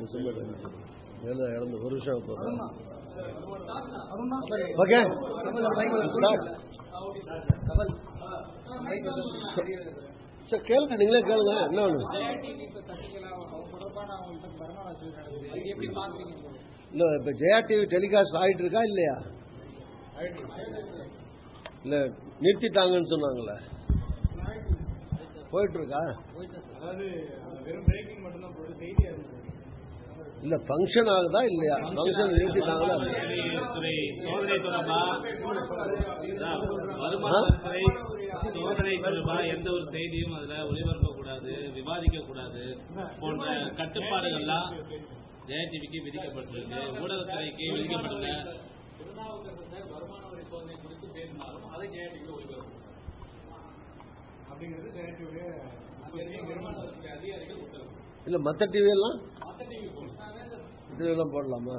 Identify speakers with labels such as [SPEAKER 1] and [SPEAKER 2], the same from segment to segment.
[SPEAKER 1] December இறந்து ஒரு வருஷம் போதும். ஓகே சார், கேளுங்க, நீங்களே கேளுங்க. என்ன ஒண்ணு இல்ல, இப்ப ஜெயா டிவி டெலிகாஸ்ட் ஆயிட்டு இருக்கா இல்லையா? இல்ல, நிறுத்திட்டாங்கன்னு சொன்னாங்கல்ல, போயிட்டு இருக்கா? இல்ல, பங்கன் ஆகுதா இல்லையா? பங்கன் நிறுத்திட்டாங்களா?
[SPEAKER 2] சோதனை தொடர்பா எந்த ஒரு செய்தியும் அதுல ஒளிபரப்ப கூடாது, விவாதிக்க கூடாது போன்ற கட்டுப்பாடுகள்லாம் ஜெயா டிவிக்கு விதிக்கப்பட்டிருக்கு. ஊடகத்துறைக்கு விதிக்கப்பட்டுள்ள வருமான வரி சோதனை குறித்து பேசினாலும் அதை ஜெயா டிவி ஒளிபரப்பு அப்படிங்கிறது ஜெயா டிவியுடைய அதிகாரிகள் உத்தரவு.
[SPEAKER 1] இல்ல, மற்ற டிவி எல்லாம் போடலாமா?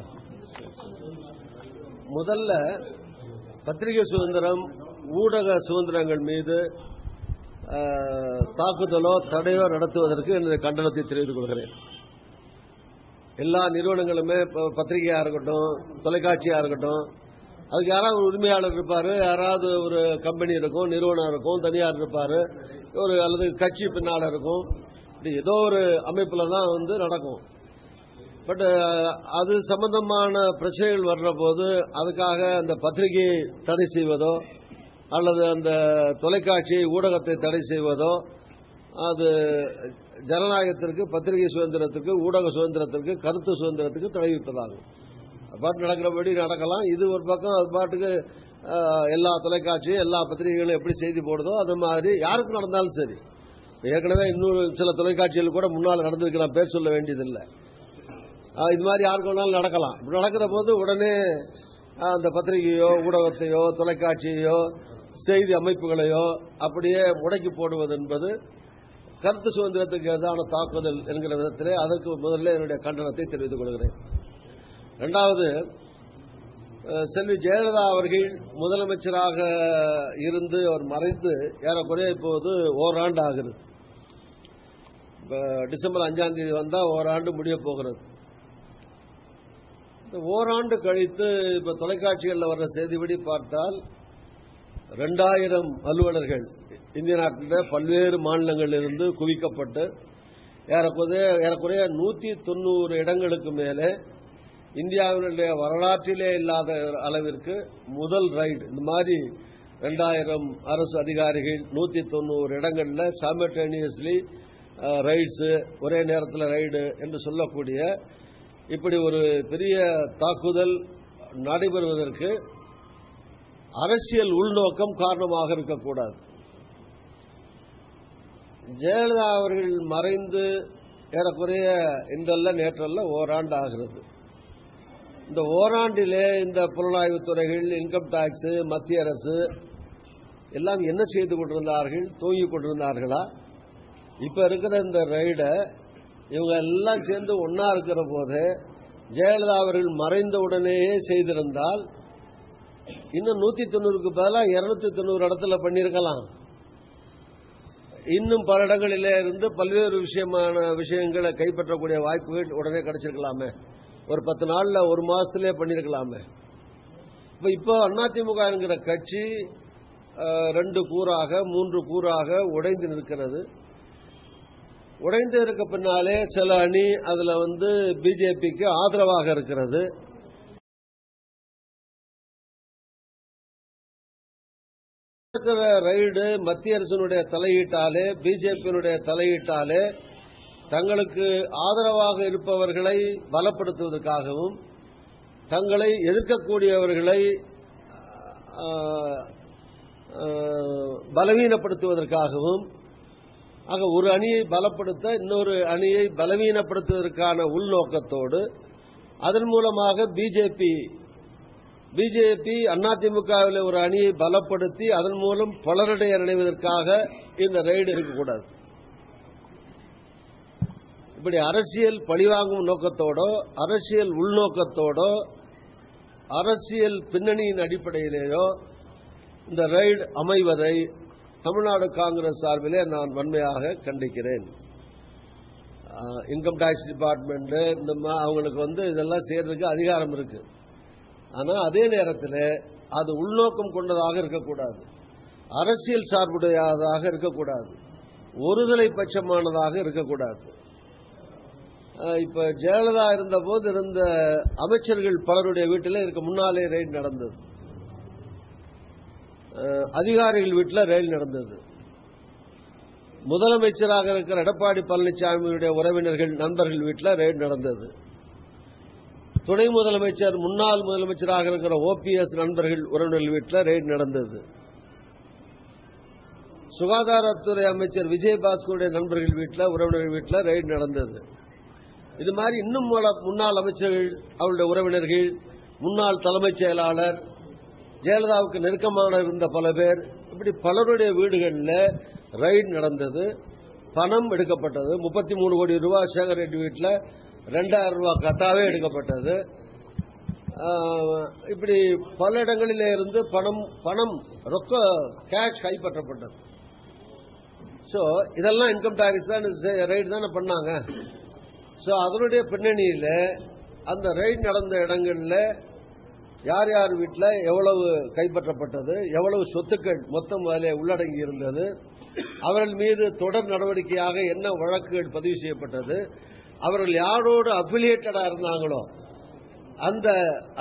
[SPEAKER 1] முதல்ல பத்திரிகை சுதந்திரம், ஊடக சுதந்திரங்கள் மீது தாக்குதலோ தடையோ நடத்துவதற்கு என்னுடைய கண்டனத்தை தெரிவித்துக் கொள்கிறேன். எல்லா நிறுவனங்களுமே, பத்திரிகையா இருக்கட்டும், தொலைக்காட்சியா இருக்கட்டும், அதுக்கு யாராவது ஒரு உரிமையாளர் இருப்பாரு, யாராவது ஒரு கம்பெனி இருக்கும், நிறுவனம் இருக்கும், தனியார் இருப்பாரு, ஒரு அல்லது கட்சி பின்னால இருக்கும். ஏதோ ஒரு அமைப்புல தான் நடக்கும். பட் அது சம்பந்தமான பிரச்சனைகள் வர்ற போது அதுக்காக அந்த பத்திரிகையை தடை செய்வதோ அல்லது அந்த தொலைக்காட்சி ஊடகத்தை தடை செய்வதோ அது ஜனநாயகத்திற்கு, பத்திரிகை சுதந்திரத்திற்கு, ஊடக சுதந்திரத்திற்கு, கருத்து சுதந்திரத்துக்கு தடை வைப்பதாகும். அது பாட்டு நடக்கிறபடி நடக்கலாம். இது ஒரு பக்கம், அது பாட்டுக்கு எல்லா தொலைக்காட்சியும் எல்லா பத்திரிகைகளும் எப்படி செய்தி போடுதோ அது மாதிரி யாருக்கு நடந்தாலும் சரி. ஏற்கனவே இன்னொரு சில தொலைக்காட்சிகள் கூட முன்னால் நடந்திருக்கு, நான் பேர் சொல்ல வேண்டியதில்லை. இது மாதிரி யாருக்கு வேணாலும் நடக்கலாம். இப்படி நடக்கிற போது உடனே அந்த பத்திரிகையோ ஊடகத்தையோ தொலைக்காட்சியோ செய்தி அமைப்புகளையோ அப்படியே முடக்கி போடுவது என்பது கருத்து சுதந்திரத்துக்கு எதிரான தாக்குதல் என்கிற விதத்திலே அதற்கு முதல்ல என்னுடைய கண்டனத்தை தெரிவித்துக் கொள்கிறேன். இரண்டாவது, செல்வி ஜெயலலிதா அவர்கள் முதலமைச்சராக இருந்து அவர் மறைந்து ஏறக்குறைய இப்போது ஓராண்டு ஆகிறது. டிசம்பர் 5ஆம் தேதி வந்தா ஓராண்டு முடிய போகிறது. இந்த ஓராண்டு கழித்து இப்ப தொலைக்காட்சிகளில் வர்ற செய்திப்படி பார்த்தால் 2000 அலுவலர்கள் இந்திய நாட்டில் பல்வேறு மாநிலங்களிலிருந்து குவிக்கப்பட்டு ஏறக்குறைய 190 இடங்களுக்கு மேலே இந்தியாவினுடைய வரலாற்றிலே இல்லாத அளவிற்கு முதல் ரைடு. இந்த மாதிரி 2000 அரசு அதிகாரிகள் 190 இடங்களில் சைமல்டேனியஸ்லி ரைட்ஸ், ஒரே நேரத்தில் ரைடு என்று சொல்லக்கூடிய இப்படி ஒரு பெரிய தாக்குதல் நடைபெறுவதற்கு அரசியல் உள்நோக்கம் காரணமாக இருக்கக்கூடாது. ஜெயலலிதா அவர்கள் மறைந்து ஏறக்குறைய இன்றல்ல நேற்றல்ல ஓராண்டு ஆகிறது. இந்த ஓராண்டிலே இந்த புலனாய்வு துறைகள், இன்கம் டாக்ஸ், மத்திய அரசு எல்லாம் என்ன செய்து கொண்டிருந்தார்கள்? தூங்கிக் கொண்டிருந்தார்களா? இப்ப இருக்கிற இந்த ரைட இவங்க எல்லாம் சேர்ந்து ஒன்னா இருக்கிற போது ஜெயலலிதா அவர்கள் மறைந்த உடனேயே செய்திருந்தால் இன்னும் 190க்கு பதிலாக 290 இடத்துல பண்ணிருக்கலாம். இன்னும் பல இடங்களிலே இருந்து பல்வேறு விஷயங்களை கைப்பற்றக்கூடிய வாய்ப்புகள் உடனே கிடைச்சிருக்கலாமே. ஒரு 10 நாள்ல, ஒரு மாசத்திலே பண்ணிருக்கலாமே. இப்போ அதிமுக என்கிற கட்சி 2 கூறாக 3 கூறாக உடைந்து நிற்கிறது. உடைந்து இருக்க பின்னாலே சில அணி அதுல பிஜேபிக்கு ஆதரவாக இருக்கிறது. ரைடு மத்திய அரசினுடைய தலையீட்டாலே, பிஜேபியினுடைய தலையீட்டாலே தங்களுக்கு ஆதரவாக இருப்பவர்களை பலப்படுத்துவதற்காகவும் தங்களை எதிர்க்கக்கூடியவர்களை பலவீனப்படுத்துவதற்காகவும், ஆக ஒரு அணியை பலப்படுத்த இன்னொரு அணியை பலவீனப்படுத்துவதற்கான உள்நோக்கத்தோடு அதன் மூலமாக பிஜேபி அதிமுகவில் ஒரு அணியை பலப்படுத்தி அதன் மூலம் பலரடைய அடைவதற்காக இந்த ரைடு இருக்கக்கூடாது. இப்படி அரசியல் பழிவாங்கும் நோக்கத்தோடோ, அரசியல் உள்நோக்கத்தோடோ, அரசியல் பின்னணியின் அடிப்படையிலேயோ இந்த ரைடு அமைவதை தமிழ்நாடு காங்கிரஸ் சார்பிலே நான் வன்மையாக கண்டிக்கிறேன். இன்கம் டாக்ஸ் டிபார்ட்மெண்ட் அவங்களுக்கு இதெல்லாம் செய்யறதுக்கு அதிகாரம் இருக்கு. ஆனால் அதே நேரத்தில் அது உள்நோக்கம் கொண்டதாக இருக்கக்கூடாது, அரசியல் சார்புடையதாக இருக்கக்கூடாது, ஒருதலை பட்சமானதாக இருக்கக்கூடாது. இப்ப ஜெயலலிதா இருந்த போது இருந்த அமைச்சர்கள் பலருடைய வீட்டில் இதுக்கு முன்னாலே ரெய்டு நடந்தது, அதிகாரிகள் வீட்டில் ரெய்டு நடந்தது. முதலமைச்சராக இருக்கிற எடப்பாடி பழனிசாமியுடைய உறவினர்கள் நண்பர்கள் வீட்டில் ரெய்டு நடந்தது. துணை முதலமைச்சர் முன்னாள் முதலமைச்சராக இருக்கிற OPS நண்பர்கள் உறவினர்கள் வீட்டில் ரெய்டு நடந்தது. சுகாதாரத்துறை அமைச்சர் விஜயபாஸ்கருடைய நண்பர்கள் வீட்டில் உறவினர்கள் வீட்டில் ரெய்டு நடந்தது. இது மாதிரி இன்னும் முன்னாள் அமைச்சர்கள், அவருடைய உறவினர்கள், முன்னாள் தலைமைச் செயலாளர், ஜெயலலிதாவுக்கு நெருக்கமான இருந்த பல பேர், இப்படி பலருடைய வீடுகளில் ரெய்டு நடந்தது. பணம் எடுக்கப்பட்டது. 33 கோடி ரூபாய் சேகர் ரெட்டி வீட்டில் 2000 ரூபாய் கட்டாவே எடுக்கப்பட்டது. இப்படி பல இடங்களிலே இருந்து பணம் ரொக்க கேஷ் கைப்பற்றப்பட்டது. ஸோ இதெல்லாம் இன்கம் டாக்ஸ் தான் ரெய்டு தானே பண்ணாங்க. ஸோ அதனுடைய பின்னணியில் அந்த ரெய்டு நடந்த இடங்களில் யார் யார் வீட்டில் எவ்வளவு கைப்பற்றப்பட்டது, எவ்வளவு சொத்துக்கள் மொத்தம் அதில் உள்ளடங்கி இருந்தது, அவர்கள் மீது தொடர் நடவடிக்கையாக என்ன வழக்குகள் பதிவு செய்யப்பட்டது, அவர்கள் யாரோடு அஃபிலியேட்டடா இருந்தாங்களோ அந்த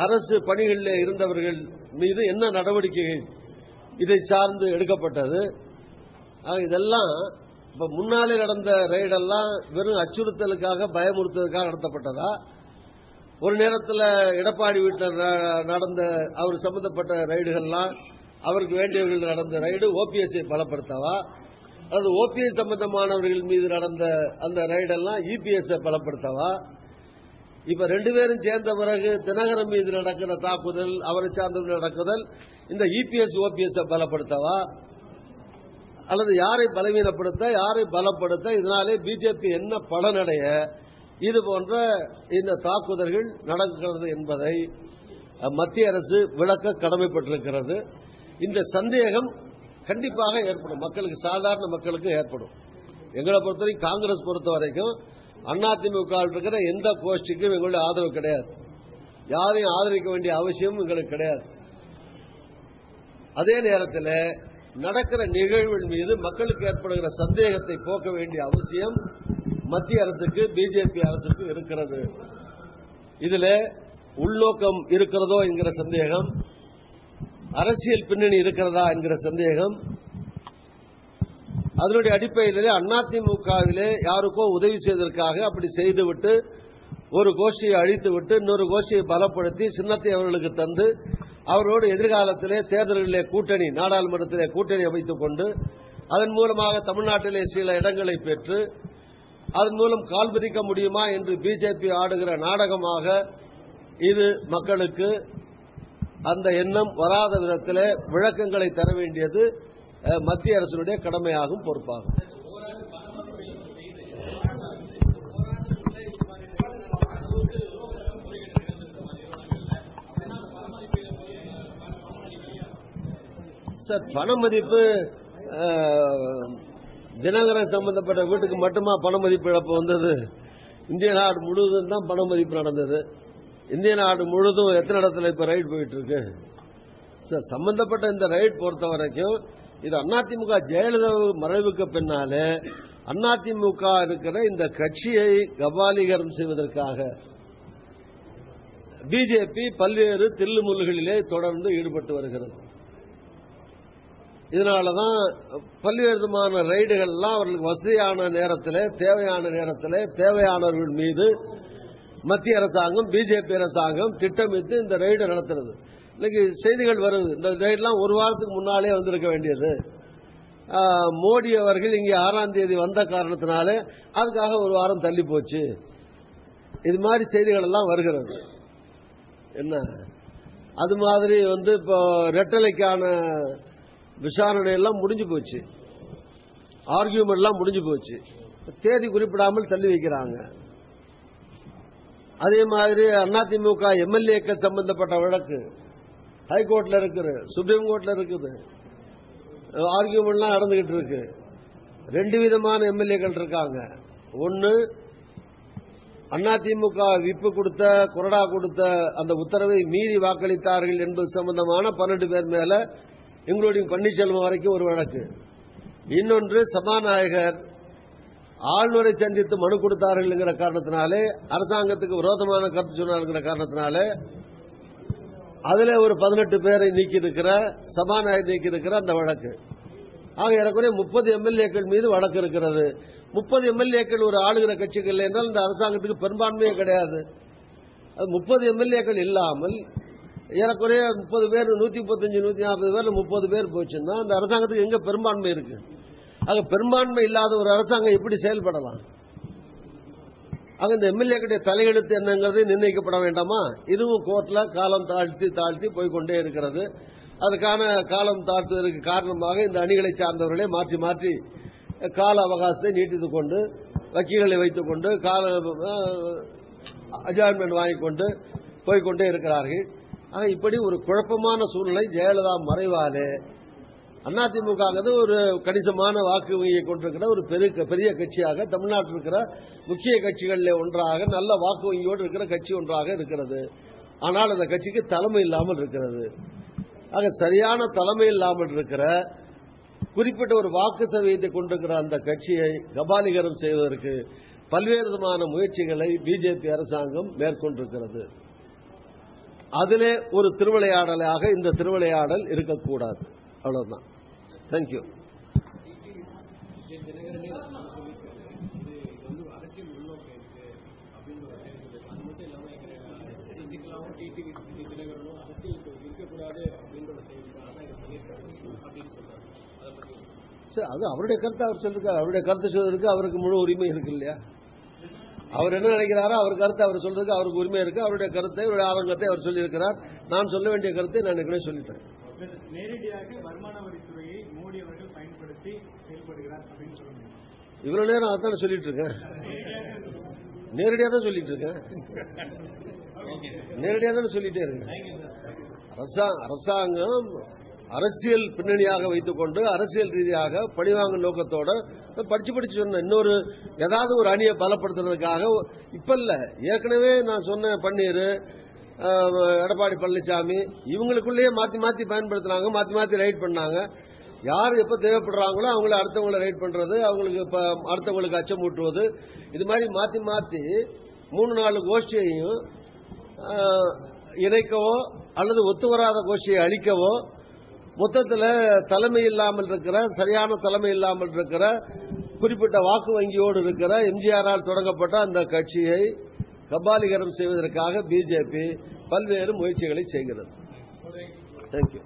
[SPEAKER 1] அரசு பணிகளில் இருந்தவர்கள் மீது என்ன நடவடிக்கைகள் இதை சார்ந்து எடுக்கப்பட்டது. இதெல்லாம் இப்ப முன்னாலே நடந்த ரெய்டெல்லாம் வெறும் அச்சுறுத்தலுக்காக பயமுறுத்தலுக்காக நடத்தப்பட்டதா, ஒரு நேரத்தில் எடப்பாடி வீட்டில் நடந்த அவர் சம்பந்தப்பட்ட ரெய்டுகள்லாம் அவருக்கு வேண்டியவர்கள் நடந்த ரெய்டு OPS-ஐ பலப்படுத்தவா, அல்லது OPS சம்பந்தமானவர்கள் மீது நடந்த அந்த ரெய்டெல்லாம் EPS-ஐ பலப்படுத்தவா? இப்ப 2 பேரும் சேர்ந்த பிறகு தினகரன் மீது நடக்கிற தாக்குதல், அவரை சார்ந்தவர்கள் நடக்குதல், இந்த EPS OPS-ஐ பலப்படுத்தவா, அல்லது யாரை பலவீனப்படுத்த யாரை பலப்படுத்த, இதனாலே பிஜேபி என்ன பலனடைய இது போன்ற இந்த தாக்குதல்கள் நடக்கிறது என்பதை மத்திய அரசு விளக்க கடமைப்பட்டிருக்கிறது. இந்த சந்தேகம் கண்டிப்பாக ஏற்படும், மக்களுக்கு, சாதாரண மக்களுக்கு ஏற்படும். எங்களை பொறுத்தவரைக்கும், காங்கிரஸ் பொறுத்த வரைக்கும் அதிமுக இருக்கிற எந்த கோஷ்டிக்கும் எங்களுடைய ஆதரவு கிடையாது. யாரையும் ஆதரிக்க வேண்டிய அவசியம் எங்களுக்கு கிடையாது. அதே நேரத்தில் நடக்கிற நிகழ்வுகள் மீது மக்களுக்கு ஏற்படுகிற சந்தேகத்தை போக்க வேண்டிய அவசியம் மத்திய அரசுக்கு, பிஜேபி அரசுக்கு இருக்கிறது. இதில் உள்நோக்கம் இருக்கிறதோ என்கிற சந்தேகம், அரசியல் பின்னணி இருக்கிறதா என்கிற சந்தேகம், அதனுடைய அடிப்படையிலே அதிமுகவிலே யாருக்கோ உதவி செய்வதற்காக அப்படி செய்துவிட்டு ஒரு கோஷ்டியை அழித்துவிட்டு இன்னொரு கோஷ்டியை பலப்படுத்தி சின்னத்தை அவர்களுக்கு தந்து அவரோடு எதிர்காலத்திலே தேர்தல்களிலே கூட்டணி, நாடாளுமன்றத்திலே கூட்டணி அமைத்துக் கொண்டு அதன் மூலமாக தமிழ்நாட்டிலே சில இடங்களை பெற்று அதன் மூலம் கால் பதிக்க முடியுமா என்று பிஜேபி ஆடுகிற நாடகமாக இது மக்களுக்கு அந்த எண்ணம் வராத விதத்தில் விளக்கங்களை தர வேண்டியது மத்திய அரசினுடைய கடமையாகும், பொறுப்பாகும். சார், பண மதிப்பு தினகரன் சம்பந்தப்பட்ட வீட்டுக்கு மட்டுமா பண மதிப்பு இழப்பு வந்தது? இந்திய நாடு முழுவதும் தான் பண மதிப்பு நடந்தது. இந்திய நாடு முழுவதும் எத்தனை இடத்துல இப்ப ரைட் போயிட்டு இருக்கு சார்? சம்பந்தப்பட்ட இந்த ரைட் பொறுத்த வரைக்கும் இது அதிமுக ஜெயலலிதா மறைவுக்கு பின்னாலே அதிமுக இருக்கிற இந்த கட்சியை கபாலீகரம் செய்வதற்காக பிஜேபி பல்வேறு தில்லுமுல்லுகளிலே தொடர்ந்து ஈடுபட்டு வருகிறது. இதனாலதான் பல்வேறு விதமான ரைடுகள்லாம் அவர்களுக்கு வசதியான நேரத்தில், தேவையான நேரத்தில், தேவையானவர்கள் மீது மத்திய அரசாங்கம், பிஜேபி அரசாங்கம் திட்டமிட்டு இந்த ரைடு நடத்துறது. இன்னைக்கு செய்திகள் வருது, இந்த ரைடெல்லாம் ஒரு வாரத்துக்கு முன்னாலே வந்திருக்க வேண்டியது. மோடி அவர்கள் இங்கே 6ஆம் தேதி வந்த காரணத்தினாலே அதுக்காக ஒரு வாரம் தள்ளி போச்சு. இது மாதிரி செய்திகள் எல்லாம் வருகிறது. என்ன அது மாதிரி இப்போ ரெட்டலைக்கான விசாரணை எல்லாம் முடிஞ்சு போச்சு, ஆர்கியூமெண்ட் எல்லாம் முடிஞ்சு போச்சு, தேதி குறிப்பிடாமல் தள்ளி வைக்கிறாங்க. அதே மாதிரி அதிமுக எம்எல்ஏக்கள் சம்பந்தப்பட்ட வழக்கு ஹைகோர்ட்ல இருக்குது, சுப்ரீம் கோர்ட்ல இருக்குது, ஆர்கியூமெண்ட்லாம் நடந்துகிட்டு இருக்கு. 2 விதமான எம்எல்ஏக்கள் இருக்காங்க. ஒன்னு அதிமுக விப்பு கொடுத்த கொறடா கொடுத்த அந்த உத்தரவை மீறி வாக்களித்தார்கள் என்பது சம்பந்தமான 12 பேர் மேல இன்க்ளூடிங் பன்னீர்செல்வம் வரைக்கும் ஒரு வழக்கு. இன்னொன்று சபாநாயகர் ஆளுநரை சந்தித்து மனு கொடுத்தார்கள் என்கிற காரணத்தினாலே, அரசாங்கத்துக்கு விரோதமான கருத்து சொன்னார்கள் காரணத்தினாலே அதுல ஒரு 18 பேரை நீக்கியிருக்கிற சபாநாயகர் நீக்கியிருக்கிற அந்த வழக்கு. ஆக ஏறக்குறைய 30 எம்எல்ஏக்கள் மீது வழக்கு இருக்கிறது. 30 எம்எல்ஏக்கள் ஒரு ஆளுகிற கட்சிகள் என்றால் இந்த அரசாங்கத்துக்கு பெரும்பான்மையே கிடையாது. அது 30 எம்எல்ஏக்கள் இல்லாமல் ஏறக்குறைய 30 பேர் 135 140 பேர் 30 பேர் போச்சுன்னா அந்த அரசாங்கத்துக்கு எங்க பெரும்பான்மை இருக்கு? ஆக பெரும்பான்மை இல்லாத ஒரு அரசாங்கம் எப்படி செயல்படலாம்? ஆக இந்த எம்எல்ஏக்களுடைய தலையெழுத்து என்னங்கிறது நிர்ணயிக்கப்பட வேண்டாமா? இதுவும் கோர்ட்ல காலம் தாழ்த்தி போய்கொண்டே இருக்கிறது. அதுக்கான காலம் தாழ்த்துவதற்கு காரணமாக இந்த அணிகளை சார்ந்தவர்களே மாற்றி மாற்றி கால அவகாசத்தை நீட்டித்துக் கொண்டு வக்கீல்களை வைத்துக் கொண்டு அட்ஜாயின்மெண்ட் வாங்கிக் கொண்டு போய்கொண்டே இருக்கிறார்கள். ஆக இப்படி ஒரு குழப்பமான சூழ்நிலை. ஜெயலலிதா மறைவாலே அதிமுக ஒரு கணிசமான வாக்கு வங்கியை கொண்டிருக்கிற ஒரு பெரிய கட்சியாக தமிழ்நாட்டில் இருக்கிற முக்கிய கட்சிகளில் ஒன்றாக, நல்ல வாக்கு வங்கியோடு இருக்கிற கட்சி ஒன்றாக இருக்கிறது. ஆனால் அந்த கட்சிக்கு தலைமை இல்லாமல் இருக்கிறது. ஆக சரியான தலைமை இல்லாமல் இருக்கிற குறிப்பிட்ட ஒரு வாக்கு சதவீதத்தை கொண்டிருக்கிற அந்த கட்சியை கபாலீகரம் செய்வதற்கு பல்வேறு விதமான முயற்சிகளை பிஜேபி அரசாங்கம் மேற்கொண்டிருக்கிறது. அதிலே ஒரு திருவிளையாடலாக இந்த திருவிளையாடல் இருக்கக்கூடாது. அவ்வளவுதான். தேங்க்யூ. அது அவருடைய கருத்தை அவர் சொல்லிருக்காரு. அவருடைய கருத்தை சொல்றதுக்கு அவருக்கு முழு உரிமை இருக்கு இல்லையா? அவர் என்ன நினைக்கிறாரோ அவர் கருத்தை அவர் சொல்றதுக்கு அவருக்கு உரிமை இருக்கு. அவருடைய கருத்தை, அவருடைய ஆதங்கத்தை அவர் சொல்லியிருக்கிறார். நான் சொல்ல வேண்டிய கருத்தை நான் ஏற்கனவே சொல்லிட்டேன்.
[SPEAKER 3] நேரடியாக வருமான வரித்துறையை மோடி அவர்கள் பயன்படுத்தி செயல்படுகிறார் அப்படின்னு சொல்லுங்க.
[SPEAKER 1] இவ்வளவு நேரம் அதான் சொல்லிட்டு இருக்கேன். நேரடியாக தான் சொல்லிட்டு இருக்கேன். நேரடியாக தான் சொல்லிட்டே இருக்கேன். அரசாங்கம் அரசியல் பின்னணியாக வைத்துக் கொண்டு அரசியல் ரீதியாக பழிவாங்கும் நோக்கத்தோட படிச்சு சொன்ன இன்னொரு ஏதாவது ஒரு அணியை பலப்படுத்துறதுக்காக இப்ப இல்ல, ஏற்கனவே நான் சொன்ன பன்னீர், எடப்பாடி பழனிசாமி இவங்களுக்குள்ளேயே மாத்தி மாத்தி பயன்படுத்தினாங்க, மாத்தி மாத்தி ரைட் பண்ணாங்க. யார் எப்ப தேவைப்படுறாங்களோ அவங்கள அடுத்தவங்களை ரைட் பண்றது, அவங்களுக்கு அடுத்தவங்களுக்கு அச்சமூட்டுவது, இது மாதிரி மாத்தி மாத்தி 3-4 கோஷ்டியையும் இணைக்கவோ அல்லது ஒத்து வராத கோஷ்டியை அழிக்கவோ, மொத்தத்தில் தலைமை இல்லாமல் இருக்கிற, சரியான தலைமை இல்லாமல் இருக்கிற, குறிப்பிட்ட வாக்கு வங்கியோடு இருக்கிற எம்ஜிஆரால் தொடங்கப்பட்ட அந்த கட்சியை கபாலீகரம் செய்வதற்காக பிஜேபி பல்வேறு முயற்சிகளை செய்கிறது. தேங்க்யூ.